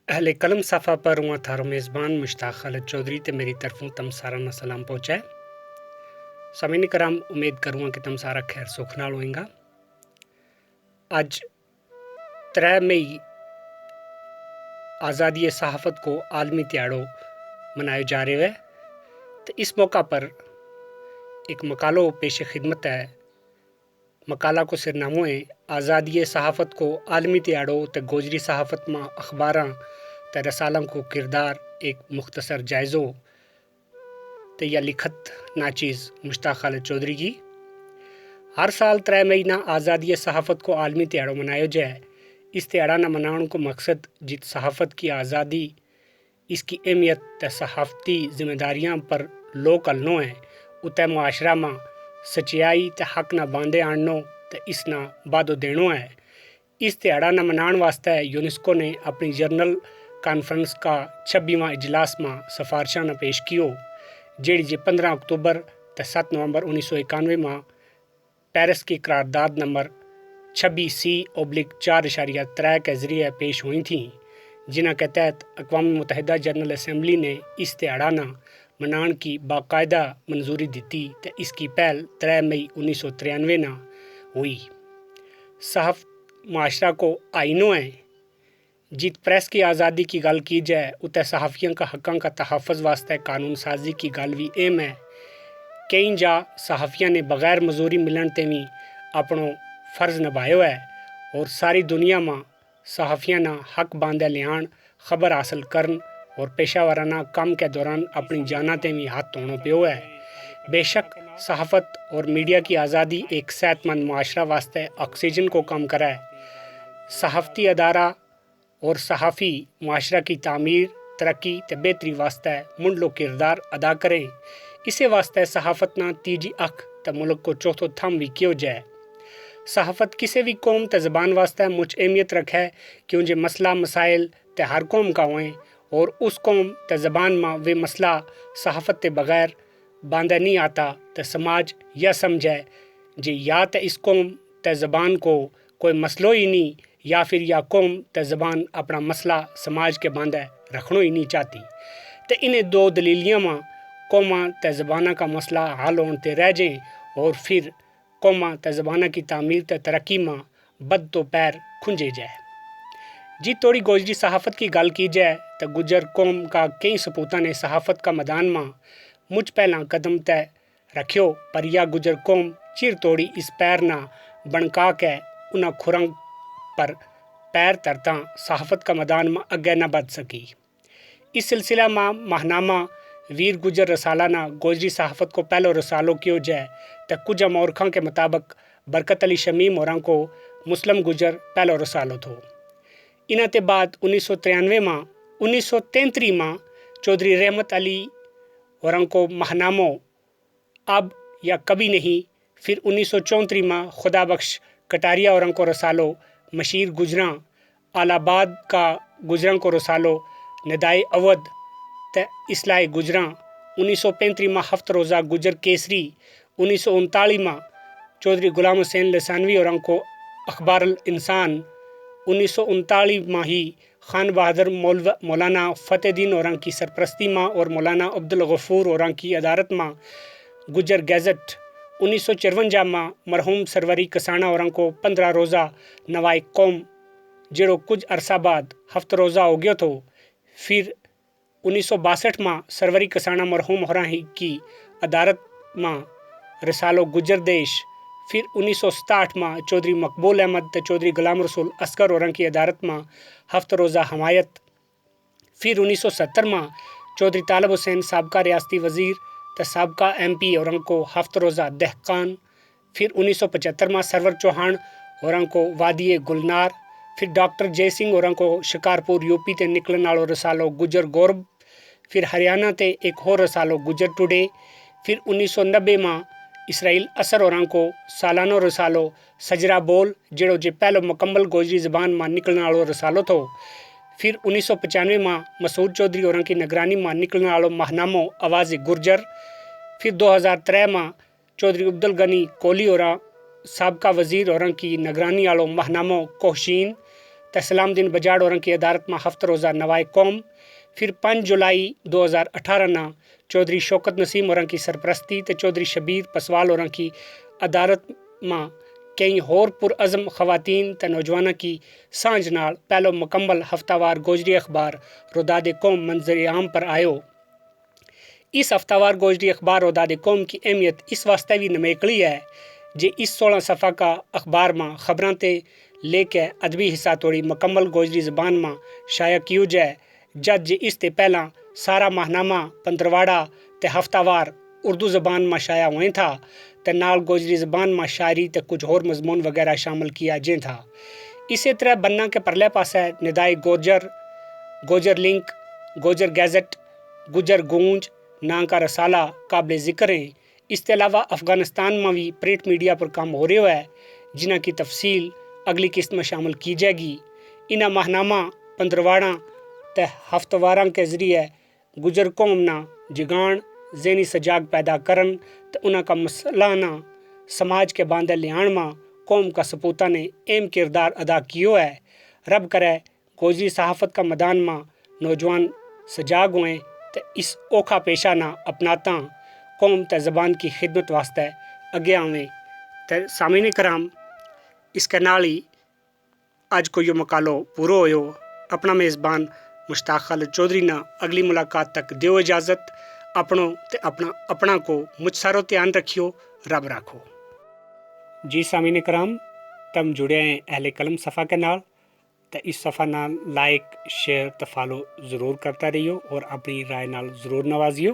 अहले कलम सफ़ा पर हुआ थारो मेज़बान मुश्ताक खालिद चौधरी ते मेरी तरफों तम सारा ना सलाम पहुँचाए। सामीन कराम, उम्मीद करूँगा कि तम सारा खैर सुख नाल होएगा। अज 3 मई आज़ादी सहाफ़त को आलमी त्याड़ो मनाया जा रहा है। तो इस मौका पर एक मकालो पेश खिदमत है। मकाला को सिरनामो है आज़ादी सहाफ़त को आलमी त्याड़ो ते गोजरी सहाफ़त में अखबारां ते रसालों को किरदार एक मुख्तसर जायज़ो ते या लिखत नाचीज़ मुश्ताक खालिद चौधरी की। हर साल 3 मई ना आज़ादी सहाफ़त को आलमी त्याड़ो मनाया जाए। इस त्याड़ा ना मनाने को मकसद जित सहाफ़त की आज़ादी, इसकी अहमियत ते सहाफ़ती जिम्मेदारियां पर लोग अलनो है उते मुआशरा में सच्चाई ते हक ना बांधे आणनो ते इसना बादो देनो है। इस त्याड़ा ना मनाने वास्ते यूनेस्को ने अपनी जनरल कॉन्फ्रेंस का 26वां इजलास में सिफारिशां न पेश कियो, जेड़ी जे 15 अक्टूबर ते 7 नवंबर 1991 में पेरिस की करारदाद नंबर 26C/4.3 के जरिए पेश हुई थी, जिन्हां के तहत अक़वाम मुत्तहिदा जनरल असम्बली ने इस त्याड़ा ना मनाने की बाकायदा मंजूरी दी ते इसकी पहल 3 मई 1993 ना हुई। सहाफ़ मुआशरा को आइनो है। जित प्रेस की आज़ादी की गल की जाए उते सहाफ़ियों का हक़ां का तहफ़्फ़ुज़ वास्ते कानून साजी की गल भी अहम है। कई जा सहाफ़ियों ने बगैर मजूरी मिलन ते भी अपनो फ़र्ज़ निभायो है और सारी दुनिया में सहाफ़ियों ना हक बांधे लियान, खबर हासिल करन और पेशावराना काम के दौरान अपनी जाना ते भी हाथ धोना पियो है। बेशक सहाफ़त और मीडिया की आज़ादी एक सेहतमंद मुआशरा वास्ते ऑक्सीजन को कम करे। सहाफ़ती अदारा और सहाफ़ी मुआशरा की तामीर, तरक्की ते बेहतरी वास्ते मुंडलो किरदार अदा करें। इसे वास्ते सहाफ़त ना तीजी अख ते मुल्क को चौथो थम भी कियो जाए। सहाफ़त किसी भी कौम ते ज़बान वास्ते मुझ अहमियत रखे क्यों जे मसला मसाइल ते हर कौम का होएं और उस कौम ते ज़बान में वे मसला सहाफ़त ते बगैर बांधे नहीं आता ते समाज यह समझे जे या ते इस कौम ते ज़बान को कोई मसलो ही नहीं या फिर या कौम ते ज़बान अपना मसला समाज के बांधे रखना ही नहीं चाहती। ते इन्हें दो दलीलियों में कौमा ते ज़बाना का मसला हल होते रह जाए और फिर कौमा ते ज़बाना की तामीर ते तरक्की में बद तो पैर खुंजे जाए। जी थोड़ी गोजरी सहाफ़त की गल की जाए तो गुजर कौम का कई सपूता ने सहाफ़त का मैदान में मुझ पहला कदम तय रखियो, पर यह गुजर कौम चिर तोड़ी इस पैर ना बनका के उन्हें खुरंग पर पैर तरता सहाफ़त का मैदान में अगे न बढ़ सकी। इस सिलसिला में माहनामा वीर गुजर रसाला ना गोजरी सहाफ़त को पहलो रसालो कियो जाए तो कुछ मौरखों के मुताबिक बरकत अली शमीम और को मुस्लिम गुजर पहलो रसालो थो। इनाते बाद 1993 में 1933 में चौधरी रहमत अली और को महनामो अब या कभी नहीं, फिर 1934 में खुदा बख्श कटारिया और को रसालो मशीर गुजरा आलाबाद का गुजरा को रसालो निदाई अवध ते इसलाए गुजरा 1935 में हफ्त रोज़ा गुजर केसरी 1939 में चौधरी गुलाम हुसैन लसानवी और को अखबार अल इंसान 1939 में ही खान बहादुर मौलाना फ़तेहदीन और की सरपरस्ती में और मौलाना अब्दुल गफूर और की अदारत में गुजर गैज़ट 1954 में मरहूम सरवरी कसाना और को 15 रोज़ा नवाई कौम जेड़ो कुछ अरसा बाद हफ्त रोज़ा हो गया तो फिर 1962 में सरवरी कसाना मरहूम हो की अदारत में रसालो गुजर देश, फिर 1967 में चौधरी मकबूल अहमद ते चौधरी गुलाम रसूल असगर और की अदारत में हफ्त रोज़ा हमायत, फिर 1970 में चौधरी तालब हुसैन साबका रियासती वज़ीर ते साबका MP और को हफ्त रोज़ा दहकान, फिर 1975 में सरवर चौहान और को वादी गुलनार, फिर डॉक्टर जय सिंह और को शिकारपुर यूपी ते निकलन वालो रसालो गुजर गौरब, फिर हरियाणा ते एक और रसालो गुजर टुडे, फिर 1990 में इसराइल असर और को सालानो रसालो सजरा बोल जेड़ो जे पहलो मुकम्मल गोजरी ज़बान में निकलने वालो रसालो थो, फिर 1995 में मसूद चौधरी और की निगरानी में निकलने वालो महनामो आवाज़ गुर्जर, फिर 2003 में चौधरी अब्दुल गनी कोहली और साबका वज़ीर और की निगरानी वालो महनामो कोहशीन, त تے سلام دین بجاڑ اور کی ادارت میں ہفتہ روزہ نوائے قوم، پھر 5 جولائی 2018 نا چودھری شوکت نسیم اور کی سرپرستی تے چودھری شبیر پسوال اور کی ادارت میں کئی ہور پرعزم خواتین تے نوجوانوں کی سانجھ نال پہلو مکمل ہفتہ وار گوجری اخبار روداد قوم منظر عام پر آئیو۔ اس ہفتہ وار گوجری اخبار روداد قوم کی اہمیت اس واسطے بھی نمیکلی ہے جے اس 16 صفحہ کا اخبار ماں خبراں تے لے کے ادبی حصہ توڑی مکمل گوجری زبان ماں شائع کیو جائے، جد جے اس تے پہلا سارا ماہنامہ پندرواڑا تے ہفتہ وار اردو زبان میں شائع ہوئیں تھا تے نال گوجری زبان میں شاعری تے کچھ اور مضمون وغیرہ شامل کیا جائیں تھا۔ اسی طرح بننا کے پرلے پاسے ندائے گوجر، گوجر لنک، گوجر گیزٹ، گجر گونج نام کا رسالہ قابل ذکر ہیں۔ اس کے علاوہ افغانستان میں بھی پرنٹ میڈیا پر کام ہو رہا ہے جنہ کی تفصیل اگلی قسط میں شامل کی جائے گی۔ انہاں ماہنامہ پندرواڑا تے ہفتہ واراں کے ذریعے گجر قوم نا جگان ذہنی سجاگ پیدا کرن تے انہاں کا مسئلہ سماج کے باندھے لیان ماں قوم کا سپوتہ نے اہم کردار ادا کیو ہے۔ رب کرے گوجری صحافت کا میدان ماں نوجوان سجاگ ہوئیں تے اس اوکھا پیشہ نہ اپناتا قوم تے زبان کی خدمت واسطے اگے آویں۔ تے سامعین کرام، اس کے نال ہی اج کو یہ مقالو پورو ہوئیو۔ اپنا میزبان مشتاق خالد چودھری نا اگلی ملاقات تک دیو اجازت۔ اپنوں تے اپنا کو مجھ سارو دھیان رکھیو، رب راکھو۔ جی سامعین کرام، تم جڑے ہیں اہل قلم صفحہ کے نال، تے اس صفحہ نال لائک، شیئر تے فالو ضرور کرتا رہیو اور اپنی رائے نال ضرور نوازیو۔